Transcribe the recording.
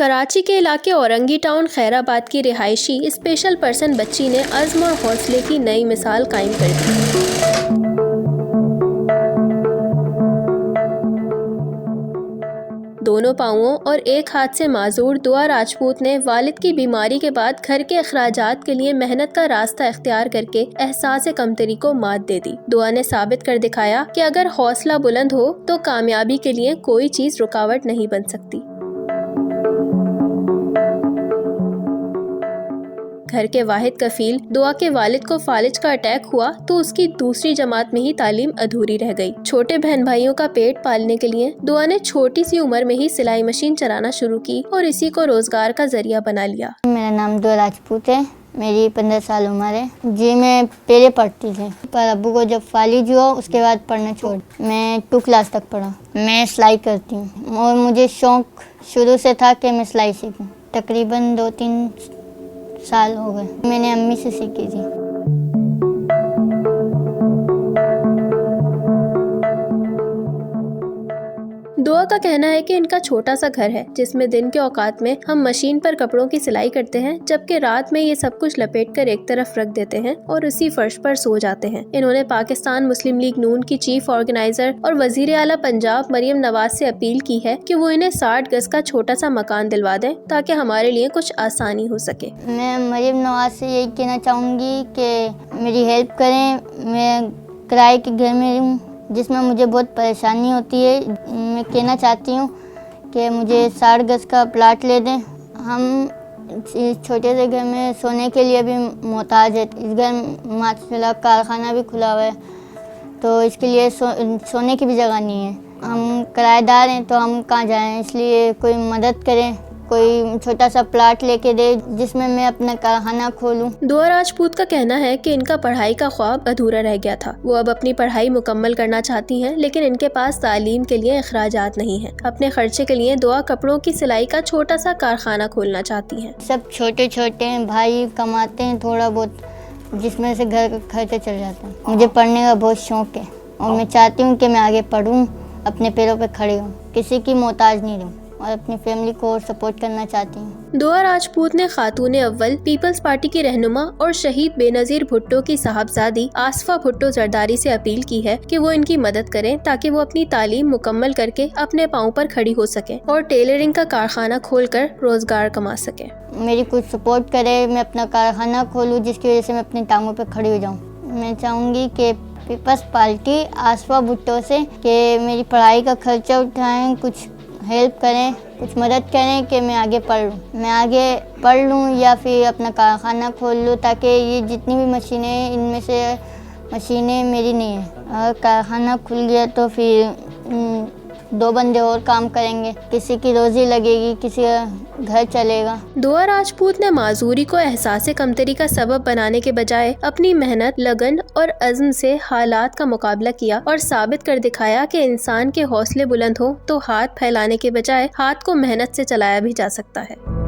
कराची के इलाके औरंगी टाउन खैराबाद की रिहायशी स्पेशल पर्सन बच्ची ने अज़्म और हौसले की नई मिसाल कायम कर दी। दोनों पाँवों और एक हाथ से माजूर दुआ राजपूत ने वालिद की बीमारी के बाद घर के अखराजात के लिए मेहनत का रास्ता इख्तियार करके एहसास कमतरी को मात दे दी। दुआ ने साबित कर दिखाया कि अगर हौसला बुलंद हो तो कामयाबी के लिए कोई चीज रुकावट नहीं बन सकती। घर के वाहिद कफील दुआ के वालिद को फालिज का अटैक हुआ तो उसकी दूसरी जमात में ही तालीम अधूरी रह गई। छोटे बहन भाइयों का पेट पालने के लिए दुआ ने छोटी सी उम्र में ही सिलाई मशीन चलाना शुरू की और इसी को रोजगार का जरिया बना लिया। मेरा नाम दुआ राजपूत है, मेरी 15 साल उम्र है जी। मैं पहले पढ़ती थी पर अब्बू को जब फालिज हुआ उसके बाद पढ़ना छोड़, मैं 2 क्लास तक पढ़ा। मैं सिलाई करती हूँ और मुझे शौक शुरू से था कि मैं सिलाई सीखूँ। तकरीबन 2-3 साल हो गए मैंने अम्मी से सीखी थी। दुआ का कहना है कि इनका छोटा सा घर है जिसमें दिन के औकात में हम मशीन पर कपड़ों की सिलाई करते हैं, जबकि रात में ये सब कुछ लपेटकर एक तरफ रख देते हैं और उसी फर्श पर सो जाते हैं। इन्होंने पाकिस्तान मुस्लिम लीग नून की चीफ ऑर्गेनाइजर और वजीर आला पंजाब मरियम नवाज से अपील की है कि वो इन्हें 60 गज का छोटा सा मकान दिलवा दें ताकि हमारे लिए कुछ आसानी हो सके। मैं मरियम नवाज से यही कहना चाहूँगी कि मेरी हेल्प करें। मैं किराए के घर में हूँ जिसमें मुझे बहुत परेशानी होती है। मैं कहना चाहती हूँ कि मुझे 60 गज का प्लाट ले दें। हम इस छोटे से घर में सोने के लिए भी मोहताज है। इस घर में माशाल्लाह कारखाना भी खुला हुआ है तो इसके लिए सोने की भी जगह नहीं है। हम किराएदार हैं तो हम कहाँ जाएं, इसलिए कोई मदद करें, कोई छोटा सा प्लाट लेके दे जिसमें मैं अपना कारखाना खोलूं। दुआ राजपूत का कहना है कि इनका पढ़ाई का ख्वाब अधूरा रह गया था। वो अब अपनी पढ़ाई मुकम्मल करना चाहती हैं, लेकिन इनके पास तालीम के लिए अखराजात नहीं है। अपने खर्चे के लिए दुआ कपड़ों की सिलाई का छोटा सा कारखाना खोलना चाहती हैं। सब छोटे छोटे हैं, भाई कमाते हैं थोड़ा बहुत जिसमें से घर का खर्चा चल जाता है। मुझे पढ़ने का बहुत शौक है और मैं चाहती हूँ कि मैं आगे पढूं, अपने पैरों पर खड़ी हूँ, किसी की मोहताज नहीं रहूं और अपनी फैमिली को सपोर्ट करना चाहती हूँ। दुआ राजपूत ने खातून अव्वल पीपल्स पार्टी की रहनुमा और शहीद बेनजीर भुट्टो की साहबजादी आसफा भुट्टो जरदारी से अपील की है कि वो इनकी मदद करें ताकि वो अपनी तालीम मुकम्मल करके अपने पाँव पर खड़ी हो सके और टेलरिंग का कारखाना खोलकर रोजगार कमा सके। मेरी कुछ सपोर्ट करे, मैं अपना कारखाना खोलूँ जिसकी वजह से मैं अपनी टांगों पर खड़ी हो जाऊँ। मैं चाहूँगी कि पीपल्स पार्टी आसफा भुट्टो से कि मेरी पढ़ाई का खर्चा उठाएं, कुछ हेल्प करें, कुछ मदद करें कि मैं आगे पढ़ लूँ या फिर अपना कारखाना खोल लूँ ताकि ये जितनी भी मशीनें हैं इनमें से मशीनें मेरी नहीं है। अगर कारखाना खुल गया तो फिर 2 बंदे और काम करेंगे, किसी की रोजी लगेगी, किसी का घर चलेगा। दुआ राजपूत ने माजूरी को एहसास कमतरी का सबब बनाने के बजाय अपनी मेहनत, लगन और अज़्म से हालात का मुकाबला किया और साबित कर दिखाया कि इंसान के हौसले बुलंद हो तो हाथ फैलाने के बजाय हाथ को मेहनत से चलाया भी जा सकता है।